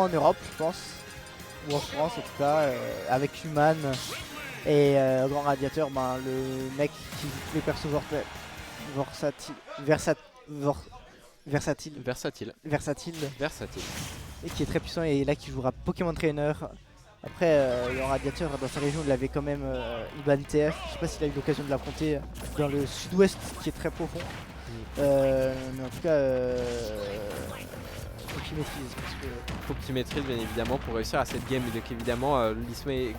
en Europe, je pense. Ou en France en tout cas, avec Human et Grand Radiateur, ben, le mec qui joue tous les persos versatile et qui est très puissant et là qui jouera Pokémon Trainer. Après Grand Radiateur dans sa région il avait quand même Iban TF, je sais pas s'il a eu l'occasion de l'affronter dans le sud-ouest qui est très profond. Mais en tout cas faut qu'il maîtrise parce que... Faut qu'il maîtrise bien évidemment pour réussir à cette game. Donc évidemment l'Ismaëlis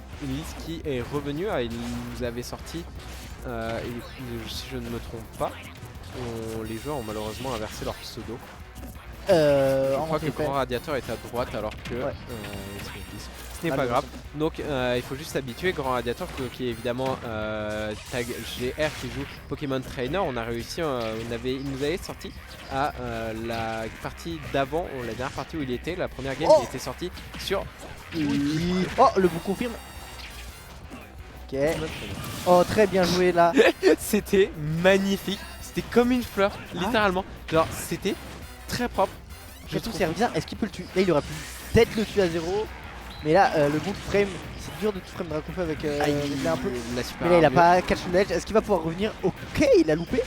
qui est revenu, il nous avait sorti, et, si je ne me trompe pas, les joueurs ont malheureusement inversé leur pseudo. Je crois que Grand Radiateur est à droite alors que ce n'est pas grave. Donc il faut juste s'habituer. Grand Radiateur qui est évidemment tag GR qui joue Pokémon Trainer. On a réussi, il nous avait sorti à la partie d'avant, la dernière partie où il était, la première game, il était sorti sur... Oh, le bout confirme. Ok. Oh, très bien joué là. C'était magnifique. C'était comme une fleur, littéralement. Genre, c'était très propre. Je trouve c'est bien. Est-ce qu'il peut le tuer? Là, il aurait pu peut-être le tuer à 0. Mais là, le bon frame, c'est dur de tout frame Draconfeu avec un peu. Mais là, il a pas catch the ledge. Est-ce qu'il va pouvoir revenir? Ok, il a loupé.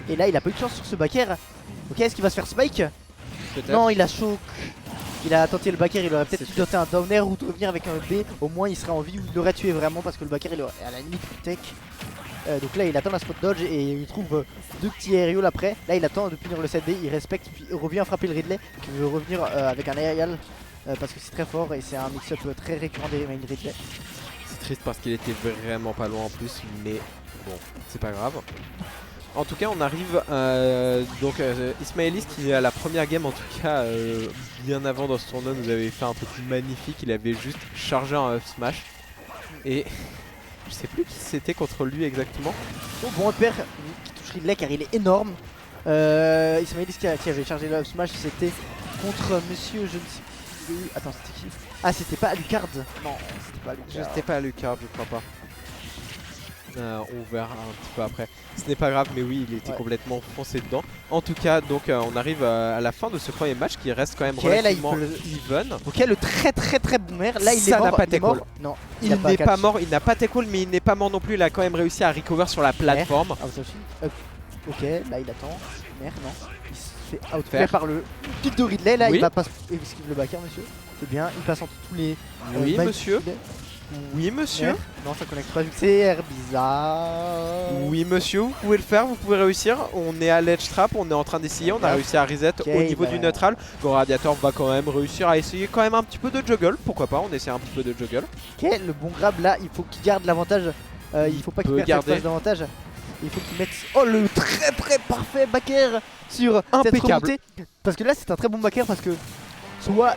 Et là, il a pas eu de chance sur ce backer. Ok, est-ce qu'il va se faire spike? Non, il a choke. Il a tenté le backer, il aurait peut-être dû doter un down air ou de revenir avec un B. Au moins, il serait en vie ou il l'aurait tué vraiment parce que le backer, il aurait à la limite tech. Donc là, il attend la spot dodge et il trouve deux petits aérials après. Là, il attend de punir le 7B, il respecte, puis il revient frapper le Ridley qui veut revenir avec un aérial. Parce que c'est très fort et c'est un mix-up très récurrent des main Ridley. C'est triste parce qu'il était vraiment pas loin en plus, mais bon, c'est pas grave. En tout cas, on arrive donc Ismaëlis qui à la première game en tout cas bien avant dans ce tournoi nous avait fait un truc magnifique. Il avait juste chargé un up smash et je sais plus qui c'était contre lui exactement. Bon repère qui touche Ridley car il est énorme. Ismaëlis qui avait chargé le up smash, c'était contre monsieur je ne sais plus. Attends, c'était qui? Ah, c'était pas Alucard. Non, c'était pas Alucard. C'était pas Alucard, je crois pas. On verra un petit peu après. Ce n'est pas grave, mais oui, il était complètement foncé dedans. En tout cas, donc on arrive à la fin de ce premier match qui reste quand même relativement even. Ok, le très bon air. Là, il est mort. N'a pas tackle. Non, il n'est pas mort. Il n'a pas tackle, mais il n'est pas mort non plus. Il a quand même réussi à recover sur la plateforme. Ok, là, il attend. Merde, non. Il se fait outfair par le pic de Ridley. Là, il va pas esquiver le backer, monsieur. C'est bien. Il passe entre tous les. Oui, monsieur. Oui monsieur. Non, ça connecte pas, c'est bizarre. Oui monsieur, vous pouvez le faire, vous pouvez réussir. On est à l'edge trap, on est en train d'essayer, on a réussi à reset au niveau du neutral. Grand Radiator va quand même réussir à essayer quand même un petit peu de juggle. Pourquoi pas, on essaie un petit peu de juggle. Ok, le bon grab là, il faut qu'il garde l'avantage. Il faut pas qu'il perde cette phase d'avantage. Il faut qu'il mette... Oh, le très parfait backer sur cette remontée. Parce que là, c'est un très bon backer parce que soit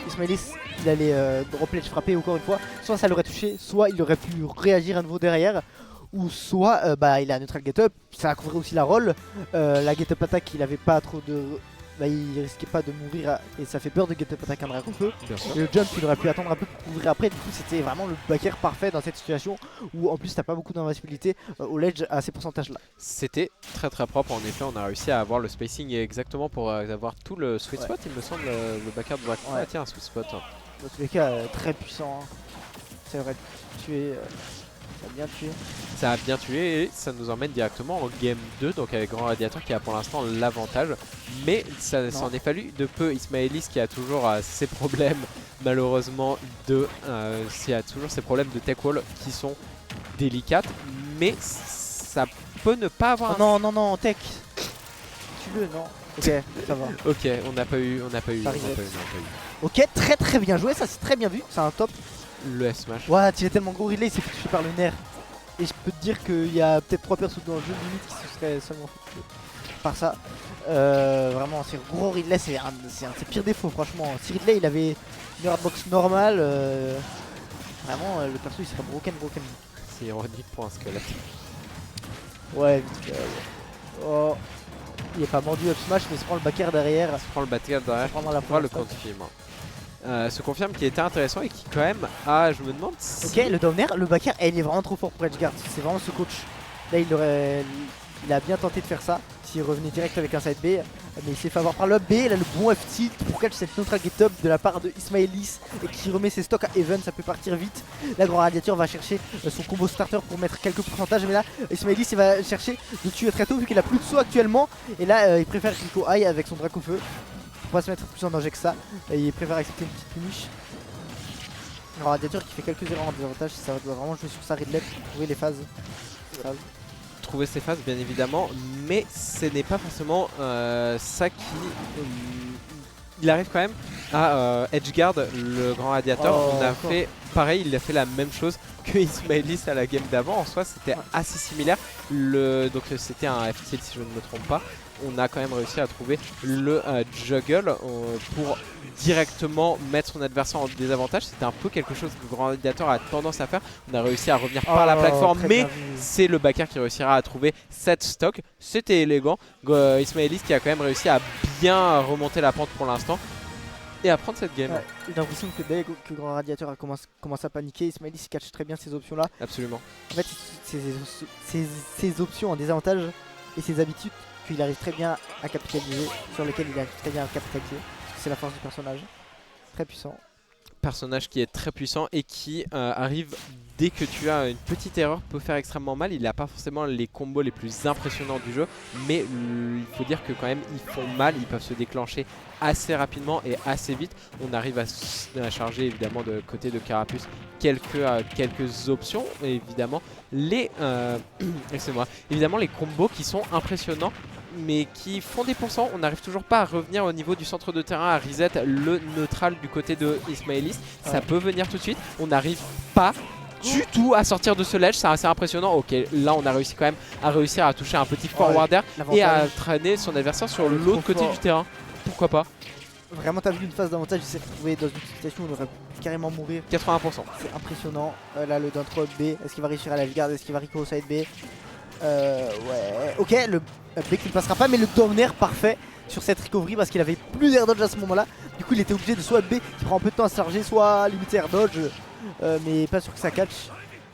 Ismaëlis il allait drop ledge frapper encore une fois, soit ça l'aurait touché, soit il aurait pu réagir à nouveau derrière, ou soit il a un neutral get up, ça a couvert aussi la roll, la get up attack il avait pas trop de... il risquait pas de mourir et ça fait peur de get up attack un Draconfeu. Et le jump il aurait pu attendre un peu pour couvrir après, du coup c'était vraiment le backer parfait dans cette situation où en plus t'as pas beaucoup d'invincibilité au ledge à ces pourcentages là. C'était très propre en effet, on a réussi à avoir le spacing exactement pour avoir tout le sweet spot il me semble, le backer de Draconfeu. Ah tiens un sweet spot. Dans tous les cas très puissant, hein. Ça aurait tué, ça a bien tué. Ça a bien tué et ça nous emmène directement en game 2, donc avec Grand Radiateur qui a pour l'instant l'avantage. Mais ça s'en est fallu de peu. Ismaëlis qui a toujours ses problèmes malheureusement qui a toujours ses problèmes de tech wall qui sont délicates. Mais ça peut ne pas avoir... Non, tech. Tue-le, non. Ok, ça va. Ok, on n'a pas eu. Ok, très bien joué, ça c'est très bien vu, c'est un top. Le S-Smash. Ouais, tu es tellement gros Ridley, il s'est fait toucher par le nerf. Et je peux te dire qu'il y a peut-être 3 persos dans le jeu limite qui se seraient seulement fait par ça. Vraiment, c'est gros Ridley, c'est un de ses pires défauts, franchement. Si Ridley il avait une hardbox normale, vraiment le perso il serait broken. C'est ironique pour un squelette. Ouais, vite fait. Oh. Il est pas mordu up smash mais il se prend le backer derrière. On voit le confirme. Se confirme qui était intéressant et qui quand même je me demande si... Ok, le down air, le backer, il est vraiment trop fort pour Edgeguard. C'est vraiment ce coach. Là il a bien tenté de faire ça. S'il revenait direct avec un side B. Mais il s'est fait avoir par le up B, là le bon F-tilt pour catch cette neutral get up de la part de Ismaëlis et qui remet ses stocks à Even, ça peut partir vite. Là Grand Radiateur va chercher son combo starter pour mettre quelques pourcentages, mais là Ismaëlis il va chercher de tuer très tôt vu qu'il a plus de saut actuellement. Et là il préfère Rico High avec son Draco Feu pour pas se mettre plus en danger que ça. Et il préfère accepter une petite punish. Grand Radiateur qui fait quelques erreurs en désavantage, ça doit vraiment jouer sur sa Ridley pour trouver les phases. Trouver ses phases bien évidemment, mais ce n'est pas forcément ça qui... il arrive quand même à edgeguard le Grand Radiateur. On a fait pareil, il a fait la même chose que Ismaëlis à la game d'avant. En soi c'était assez similaire. Donc c'était un F-tilt si je ne me trompe pas. On a quand même réussi à trouver le juggle pour directement mettre son adversaire en désavantage. C'était un peu quelque chose que le Grand Radiateur a tendance à faire. On a réussi à revenir par la plateforme, mais c'est le backer qui réussira à trouver cette stock. C'était élégant. Ismaëlis qui a quand même réussi à bien remonter la pente pour l'instant et à prendre cette game. Ouais, j'ai l'impression que dès que Grand Radiateur a commencé à paniquer, Ismaëlis catch très bien ces options là. Absolument. En fait, ces options en désavantage et ses habitudes qu'il arrive très bien à capitaliser, sur lesquelles il arrive très bien à capitaliser. C'est la force du personnage. Très puissant. Personnage qui est très puissant et qui arrive dès que tu as une petite erreur peut faire extrêmement mal. Il n'a pas forcément les combos les plus impressionnants du jeu, mais il faut dire que quand même ils font mal, ils peuvent se déclencher assez rapidement et assez vite. On arrive à charger évidemment de côté de Carapuce quelques options et évidemment évidemment les combos qui sont impressionnants mais qui font des pourcents. On n'arrive toujours pas à revenir au niveau du centre de terrain, à reset le neutral du côté de Ismaëlis. Ça peut venir tout de suite. On n'arrive pas du tout à sortir de ce ledge, c'est assez impressionnant. Ok, là on a réussi quand même à réussir à toucher un petit forwarder et à traîner son adversaire sur l'autre côté du terrain. Pourquoi pas? Vraiment, t'as vu une phase d'avantage, il s'est retrouvé dans une situation où on aurait pu carrément mourir. 80%. C'est impressionnant. Là, le down throw B, est-ce qu'il va réussir à la garde? Est-ce qu'il va Rico au side B? Ouais. Ok, le B qui ne passera pas, mais le down air parfait sur cette recovery parce qu'il avait plus d'air dodge à ce moment-là. Du coup, il était obligé de soit B qui prend un peu de temps à se charger, soit limiter air dodge. Mais pas sûr que ça catch.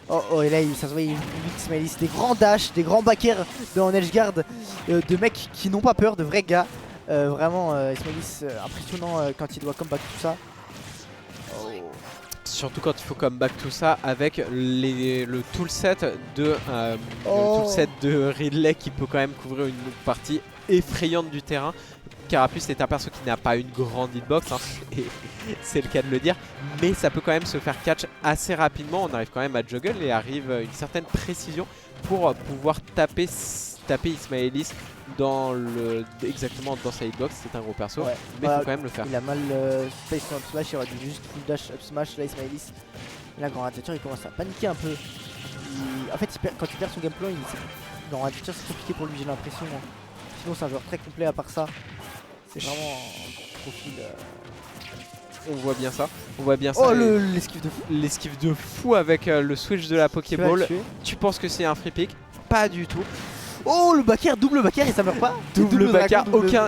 Oh, et là, ça se voit, il Ismaëlis. Des grands dash, des grands backers en edge guard, de mecs qui n'ont pas peur, de vrais gars. Vraiment, Ismaëlis impressionnant quand il doit comeback tout ça. Surtout quand il faut comeback tout ça avec le toolset de Ridley qui peut quand même couvrir une partie effrayante du terrain. Carapuce est un perso qui n'a pas une grande hitbox, hein, c'est le cas de le dire, mais ça peut quand même se faire catch assez rapidement. On arrive quand même à juggle et arrive une certaine précision pour pouvoir taper Ismaëlis exactement dans sa hitbox. C'est un gros perso, mais il faut quand même le faire. Il a mal space sur up smash, il aurait dû juste full dash up smash. Là Ismaëlis, là Grand Radiateur il commence à paniquer un peu. En fait quand il perd son game plan, Grand Radiateur c'est compliqué pour lui, j'ai l'impression. Sinon c'est un joueur très complet à part ça. C'est vraiment un profil... On voit bien ça. Oh l'esquive de fou. L'esquive de fou avec le switch de la Pokéball. Tu penses que c'est un free pick? Pas du tout. Oh le backer, double backer et ça meurt pas. Double backer,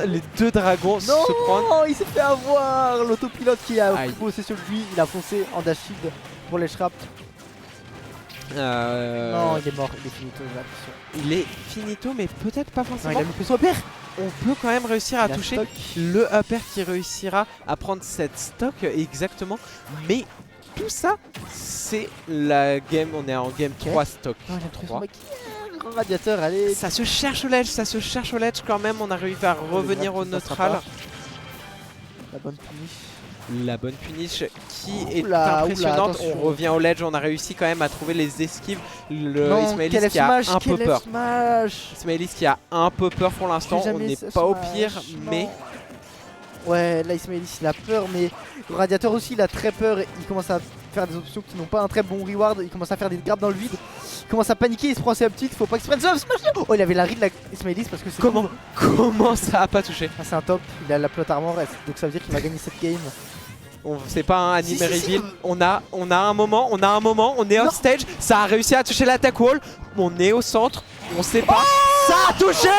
les deux dragons se prennent. Non, il s'est fait avoir. L'autopilote qui a pris possession de lui, il a foncé en dash shield pour les shrap. Non, il est mort, il est finito, j'ai l'impression. Il est finito, mais peut-être pas forcément. Non, il a loupé son upper. On peut quand même réussir à toucher le upper qui réussira à prendre cette stock exactement. Mais tout ça, c'est la game. On est en game 3 stock. Non, il a 3. Grand Radiateur, allez. Ça se cherche au ledge, quand même. On arrive à revenir au neutral. La bonne punish. La bonne punish qui est impressionnante. On revient au ledge, on a réussi quand même à trouver les esquives. Ismaëlis qui a un peu peur. Ismaëlis qui a un peu peur pour l'instant. On n'est pas au pire, mais... Ouais, là Ismaëlis il a peur, mais le Radiateur aussi il a très peur. Il commence à faire des options qui n'ont pas un très bon reward. Il commence à faire des grabs dans le vide. Il commence à paniquer, il se prend ses petites. Faut pas qu'il se prenne smash. Oh, il avait la read de Ismaëlis parce que c'est... Comment ça a pas touché? C'est un top, il a la plot armor, donc ça veut dire qu'il va gagner cette game. C'est pas un anime reveal. On a un moment, on est off stage. Ça a réussi à toucher l'attack wall. On est au centre, on sait pas. Ça a touché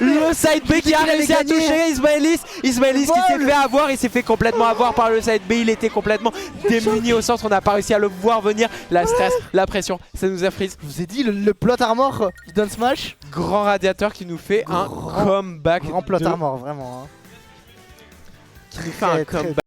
le side B qui a réussi à toucher Ismaëlis. Ismaëlis qui s'est fait avoir, il s'est fait complètement avoir par le side B. Il était complètement démuni au centre, on n'a pas réussi à le voir venir. La stress, la pression, ça nous a freeze. Je vous ai dit, le plot armor du Down Smash. Grand radiateur qui nous fait un comeback. Grand plot armor, vraiment. Hein. Qui nous fait un comeback.